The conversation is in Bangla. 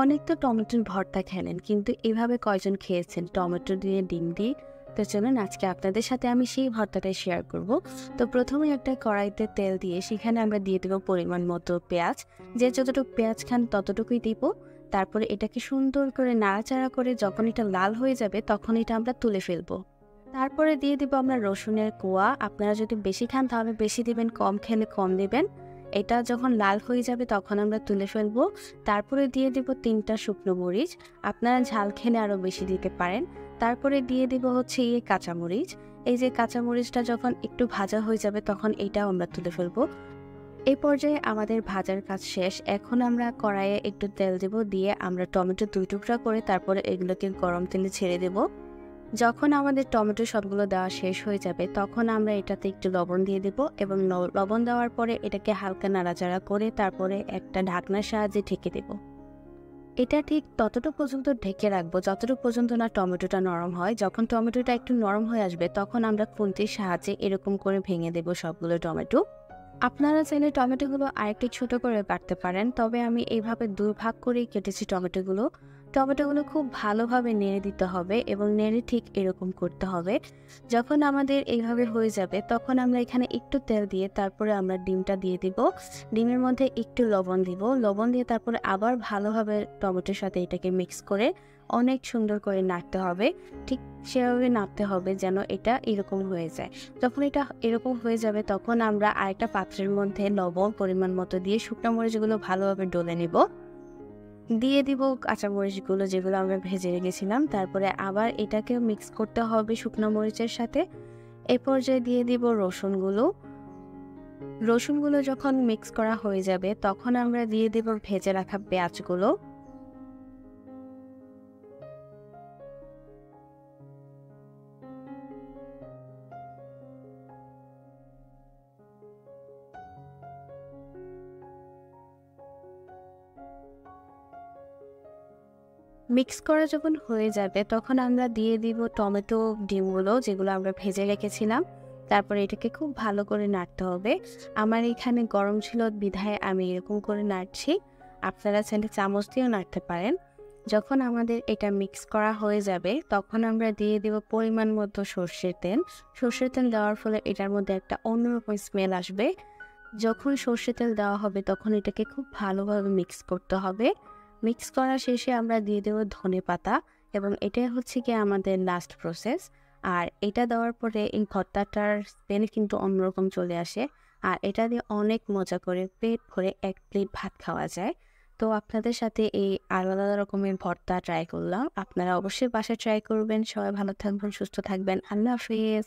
অনেক তো টমেটোর ভর্তা খেলেন, কিন্তু এভাবে কয়জন খেয়েছেন টমেটো দিয়ে ডিম দিয়ে? তো চলুন আজকে আপনাদের সাথে আমি সেই ভর্তাটাই শেয়ার করব। তো প্রথমে একটা কড়াইতে তেল দিয়ে সেখানে আমরা দিয়ে দেবো পরিমাণ মতো পেঁয়াজ। যে যতটুকু পেঁয়াজ খান ততটুকুই দিব। তারপরে এটাকে সুন্দর করে নাড়াচাড়া করে যখন এটা লাল হয়ে যাবে তখন এটা আমরা তুলে ফেলবো। তারপরে দিয়ে দিব আমরা রসুনের কোয়া। আপনারা যদি বেশি খান তাহলে বেশি দিবেন, কম খেলে কম দিবেন। এটা যখন লাল হয়ে যাবে তখন আমরা তুলে ফেলবো। তারপরে দিয়ে দিব ৩টা শুকনো মরিচ। আপনারা ঝাল খেলে আরও বেশি দিতে পারেন। তারপরে দিয়ে দিব হচ্ছে কাঁচামরিচ। এই যে কাঁচামরিচটা যখন একটু ভাজা হয়ে যাবে তখন এইটাও আমরা তুলে ফেলবো। এই পর্যায়ে আমাদের ভাজার কাজ শেষ। এখন আমরা কড়াইয়ে একটু তেল দেব, দিয়ে আমরা টমেটো ২ টুকরা করে তারপরে এগুলোকে গরম তেলে ছেড়ে দেব। যখন আমাদের টমেটো সবগুলো দেওয়া শেষ হয়ে যাবে তখন আমরা এটাতে একটু লবণ দিয়ে দেব এবং লবণ দেওয়ার পরে এটাকে হালকা নাড়াচাড়া করে তারপরে একটা ঢাকনার সাহায্যে ঢেকে দেব। এটা ঠিক ততটুকু পর্যন্ত ঢেকে রাখবো যতটুকু পর্যন্ত না টমেটোটা নরম হয়। যখন টমেটোটা একটু নরম হয়ে আসবে তখন আমরা খুন্তির সাহায্যে এরকম করে ভেঙে দেব সবগুলো টমেটো। আপনারা চাইলে টমেটোগুলো আরেকটু ছোট করে কাটতে পারেন, তবে আমি এইভাবে ২ ভাগ করেই কেটেছি টমেটোগুলো। টমেটোগুলো খুব ভালোভাবে নেড়ে দিতে হবে এবং নেড়ে ঠিক এরকম করতে হবে। যখন আমাদের এইভাবে হয়ে যাবে তখন আমরা এখানে একটু তেল দিয়ে তারপরে আমরা ডিমটা দিয়ে দিব। ডিমের মধ্যে একটু লবণ দিব। লবণ দিয়ে তারপরে আবার ভালোভাবে টমেটোর সাথে এটাকে মিক্স করে অনেক সুন্দর করে নাড়তে হবে। ঠিক সেভাবে নাড়তে হবে যেন এটা এরকম হয়ে যায়। যখন এটা এরকম হয়ে যাবে তখন আমরা আরেকটা পাত্রের মধ্যে লবণ পরিমাণ মতো দিয়ে শুকনো মরিচগুলো ভালোভাবে ডলে নিব। দিয়ে দিব কাঁচামরিচগুলো যেগুলো আমরা ভেজে রেখেছিলাম। তারপরে আবার এটাকেও মিক্স করতে হবে শুকনো মরিচের সাথে। এ পর্যায়ে দিয়ে দিব রসুনগুলো। রসুনগুলো যখন মিক্স করা হয়ে যাবে তখন আমরা দিয়ে দেব ভেজে রাখা পেঁয়াজগুলো। মিক্স করা যখন হয়ে যাবে তখন আমরা দিয়ে দিব টমেটো ডিমগুলো যেগুলো আমরা ভেজে রেখেছিলাম। তারপরে এটাকে খুব ভালো করে নাড়তে হবে। আমার এখানে গরম ছিল বিধায় আমি এরকম করে নাড়ছি। আপনারা চাইলে চামচ দিয়েও নাড়তে পারেন। যখন আমাদের এটা মিক্স করা হয়ে যাবে তখন আমরা দিয়ে দেব পরিমাণ মতো সর্ষের তেল। সর্ষের তেল দেওয়ার ফলে এটার মধ্যে একটা অন্যরকম স্মেল আসবে। যখন সর্ষের তেল দেওয়া হবে তখন এটাকে খুব ভালোভাবে মিক্স করতে হবে। মিক্স করা শেষে আমরা দিয়ে দেব ধনেপাতা এবং এটাই হচ্ছে গিয়ে আমাদের লাস্ট প্রসেস। আর এটা দেওয়ার পরে এই ভর্তাটার স্মেল কিন্তু অন্যরকম চলে আসে। আর এটা দিয়ে অনেক মজা করে পেট ভরে ১ প্লেট ভাত খাওয়া যায়। তো আপনাদের সাথে এই আলাদা রকমের ভর্তা ট্রাই করলাম। আপনারা অবশ্যই বাসায় ট্রাই করবেন। সবাই ভালো থাকবেন, সুস্থ থাকবেন। আল্লাহ হাফিজ।